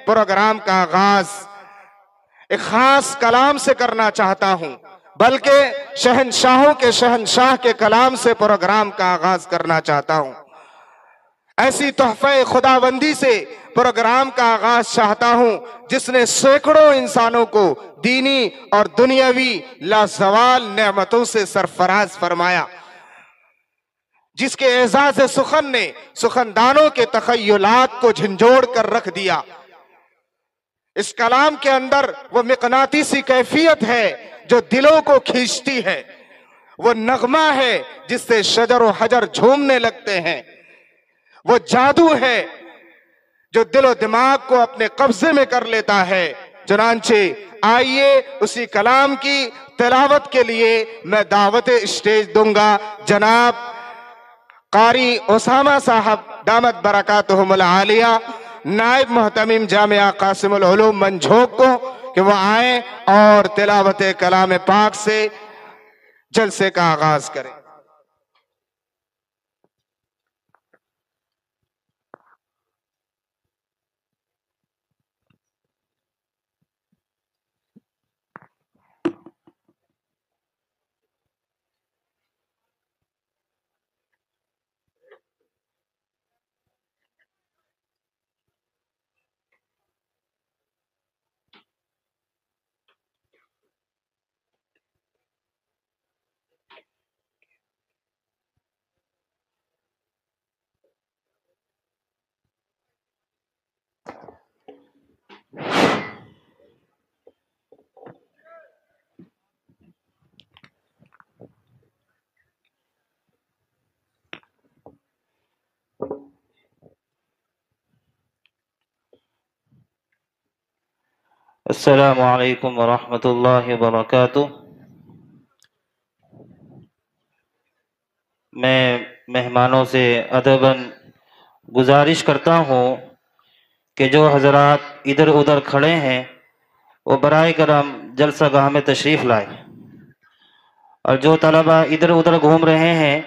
प्रोग्राम का आगाज एक खास कलाम से करना चाहता हूं, बल्कि शहंशाहों के शहंशाह के कलाम से प्रोग्राम का आगाज करना चाहता हूं। ऐसी तोहफे खुदाबंदी से प्रोग्राम का आगाज चाहता हूं जिसने सैकड़ों इंसानों को दीनी और दुनियावी लाजवाल नेमतों से सरफराज फरमाया, जिसके एजाज सुखन ने सुखनदानों के तखय्युलात को झंझोड़ कर रख दिया। इस कलाम के अंदर वो मिकनातीसी कैफियत है जो दिलों को खींचती है, वो नगमा है जिससे शजर व हजर झूमने लगते हैं, वो जादू है जो दिलो दिमाग को अपने कब्जे में कर लेता है। चुनांचे आइए उसी कलाम की तिलावत के लिए मैं दावत स्टेज दूंगा जनाब कारी उसामा साहब दामत बरकातुहुमुल आलिया, नायब मुहतमिम जामिया कासिमुल उलूम मंझोक को कि वो आए और तिलावत कलाम पाक से जलसे का आगाज करें। अस्सलामु अलैकुम वरहमतुल्लाहि वबरकातुह। मैं मेहमानों से अदबन गुजारिश करता हूँ कि जो हजरात इधर उधर खड़े हैं वो बराए करम जलसा गाह में तशरीफ़ लाए, और जो तलबा इधर उधर घूम रहे हैं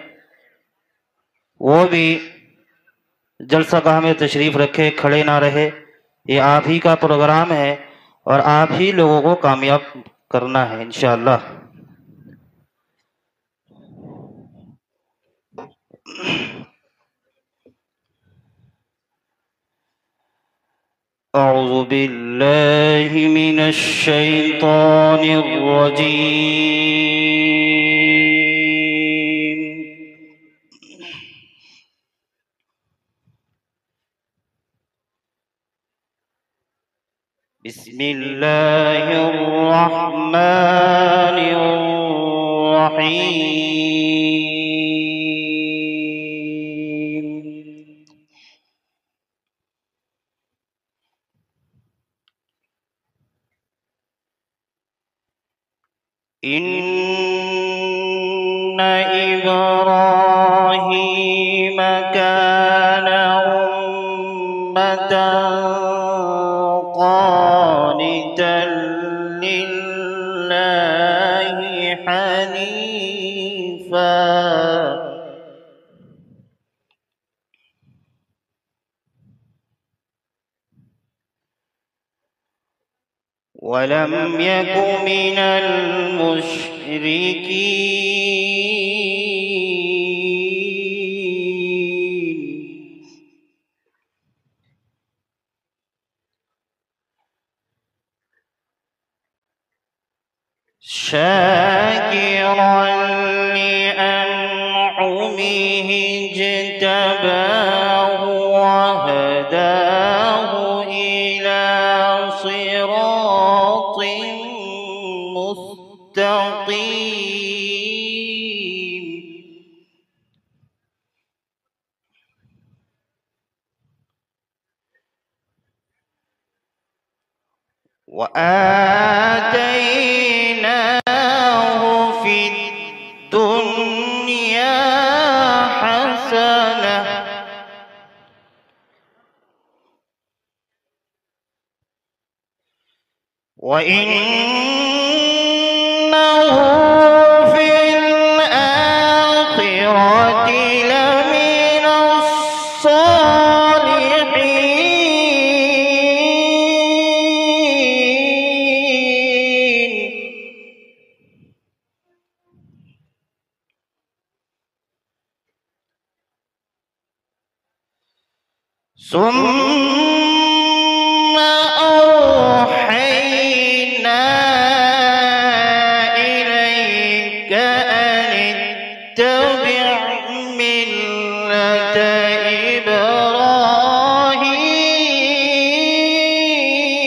वो भी जलसा गाह में तशरीफ़ रखे, खड़े ना रहे। ये आप ही का प्रोग्राम है और आप ही लोगों को कामयाब करना है इंशाअल्लाह। अऊज़ु बिल्लाहि मिनश शैतानिर रजीम। बिस्मिल्लाहिर रहमानिर रहीम। इन्ना इब्राहीम कान उम्मतन क़ानितन लिल्लाहि हनीफ़ा वलम यकु मिनल मुश्रिकीन। शाकिरन लिअनउमिहि इज्तबाहु वहदाहु इला सिरातिन मुस्तक़ीम। वआतैनाहु फिद्दुन्या हसनह वइन्नहु फिल आखिरति लमिनस सालिहीन। ثم أوحينا إليك أن اتبع ملة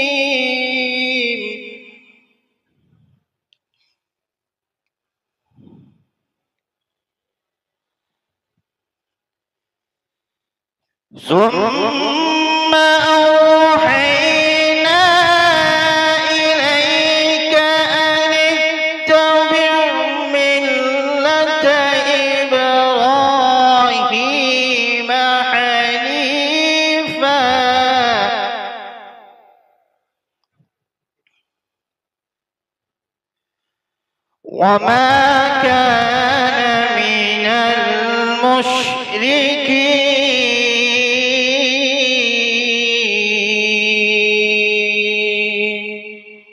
إبراهيم ثم أوحينا إليك أن اتبع ملة إبراهيم حنيفا وما كان من المشركين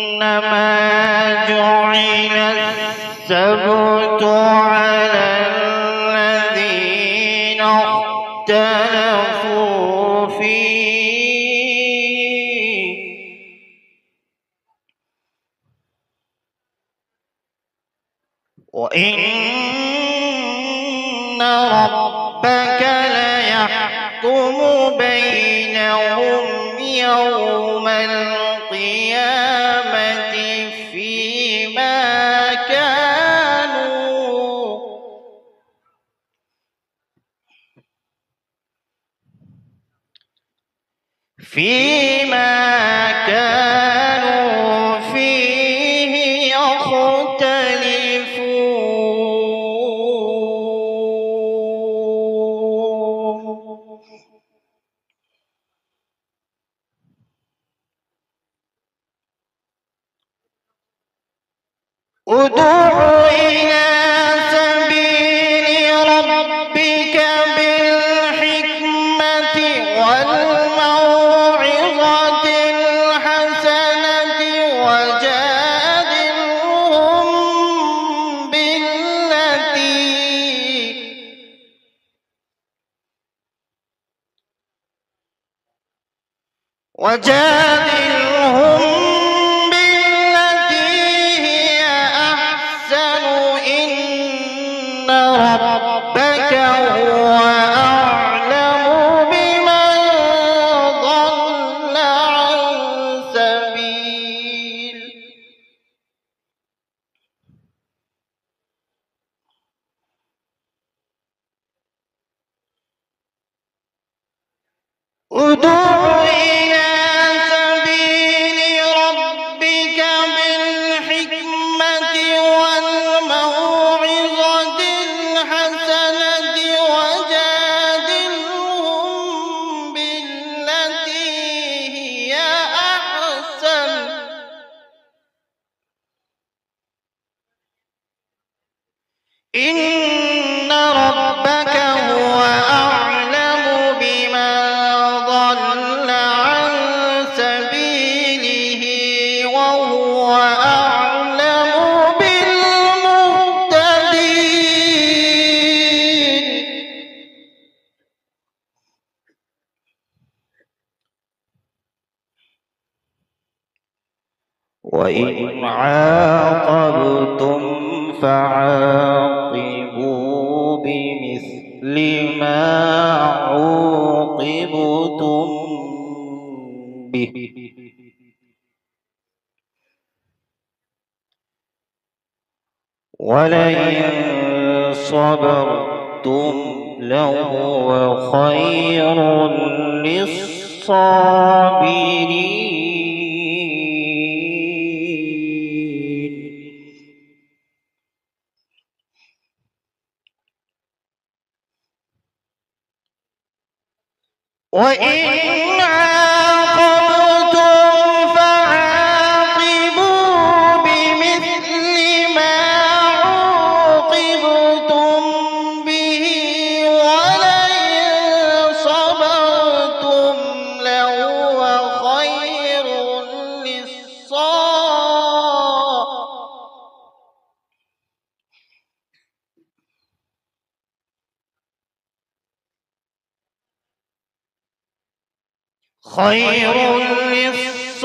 إنما جعل السبت على الذين اختلفوا فيه وإن ربك ليحكم بينهم يوم القيامة فيما كانوا فيه يختلفون ادع إلى سبيل ربك بالحكمة والموعظة الحسنة وجادلهم بالتي هي أحسن إن ربك هو أعلم بمن ضل عن سبيل ادع إلى سبيل ربك بالحكمة والموعظة الحسنة وجادلهم بالتي هي أحسن إن ربك هو أعلم بمن ضل عن سبيله وهو أعلم بالمهتدين وإن عاقبتم فعاقبوا بمثل ما عوقبتم به ولئن صبرتم لهو خير للصابرين وإن عاقبتم فعاقبوا بمثل ما عوقبتم به ولئن صبرتم لهو خير للصابرين خير للصابرين.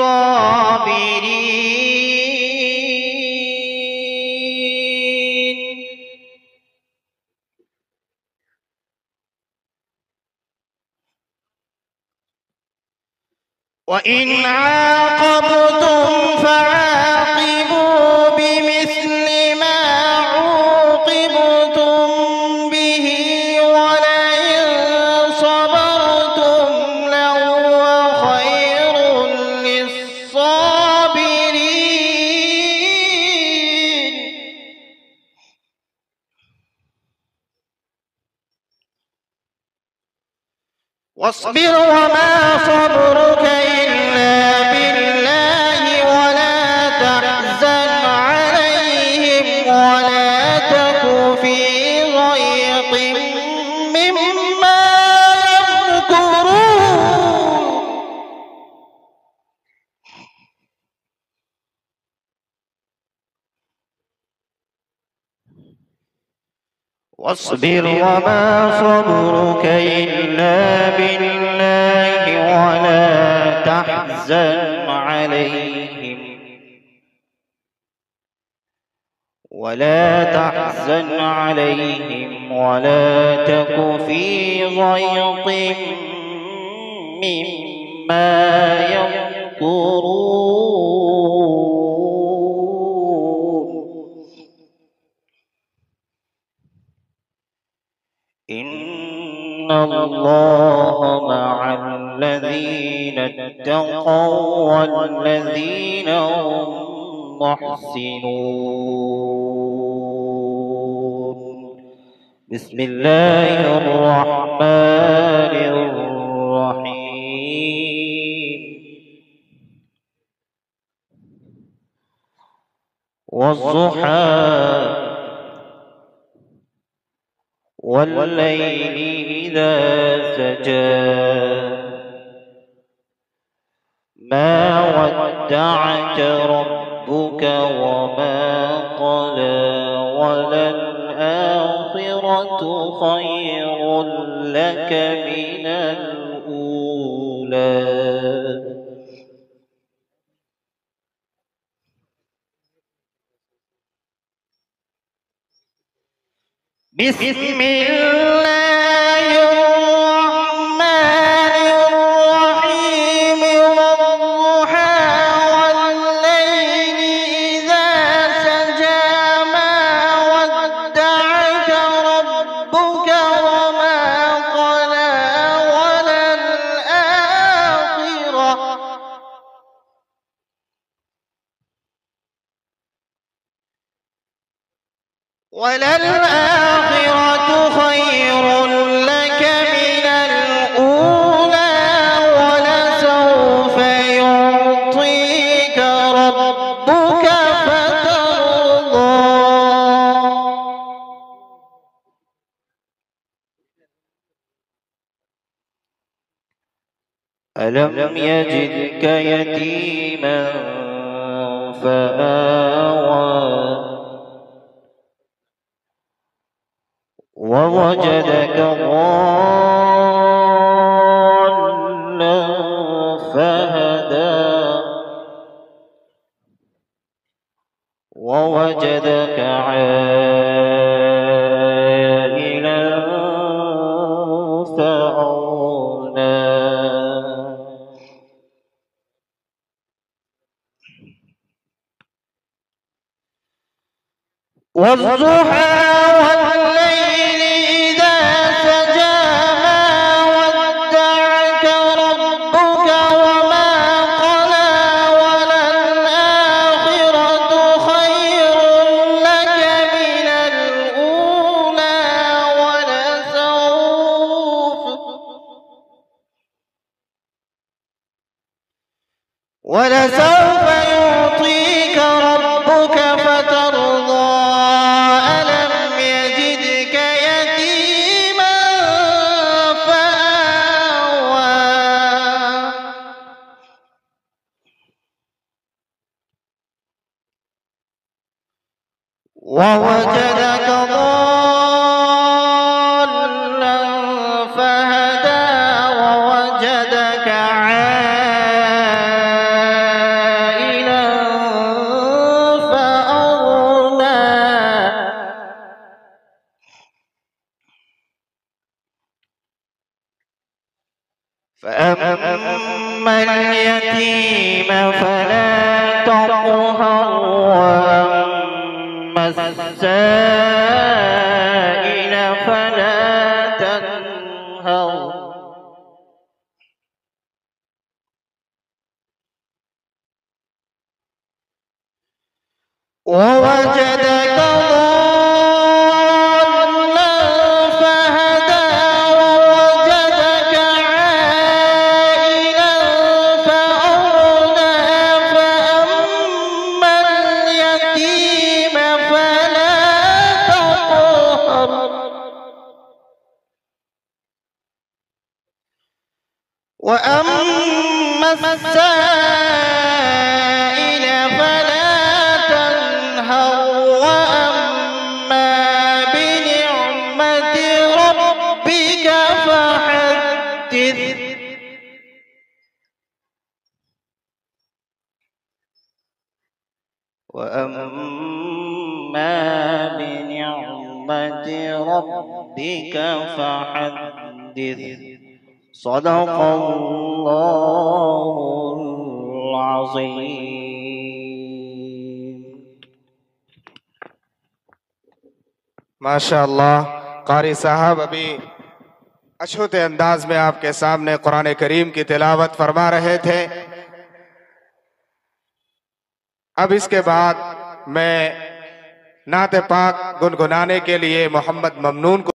وإن عاقبتم فعاقبوا بمثل ما عوقبتم به ولئن صبرتم لهو خير للصابرين. واصبر وما صبرك إلا بالله ولا تحزن عليهم ولا تك في ضيق مما يمكرون. واصبر وما صبرك إلا بالله ولا تحزن عليهم ولا تك في ضيق مما يمكرون. إن الله مع الذين اتقوا والذين هم محسنون. بسم الله الرحمن الرحيم. والضحى والليل إذا سجى ما ودعك ربك وما قلى وللآخرة خير لك من الأولى. بسم الله الرحمن الرحيم. والضحى والليل إذا سجى ما ودعك ربك وما قلى وللآخرة خير لك من الأولى ولسوف يعطيك ربك فترضى. ألم يجدك يتيما فآوى ووجدك ضالا فهدى ووجدك عائلا فأغنى. والضحى والليل إذا سجى ما ودعك ربك وما قلى وللآخرة خير لك من الأولى ولسوف يعطيك ربك فترضى. ألم يجدك يتيما فآوى ووجدك ضالا فهدى ووجدك عائلا فأما اليتيم فلا تقهر وأما السائل فلا تنهر ووجدك ضالا فهدى ووجدك عائلا فأغنى فأما اليتيم فلا تقهر وأما السائل فلا تنهر وأما بنعمة ربك فحدث وأما بنعمة ربك فحدث صدق الله العظيم माशाअल्लाह। कारी साहब अभी अछूते अंदाज में आपके सामने कुरान करीम की तिलावत फरमा रहे थे। अब इसके बाद मैं नाते पाक गुनगुनाने के लिए मोहम्मद ममनून को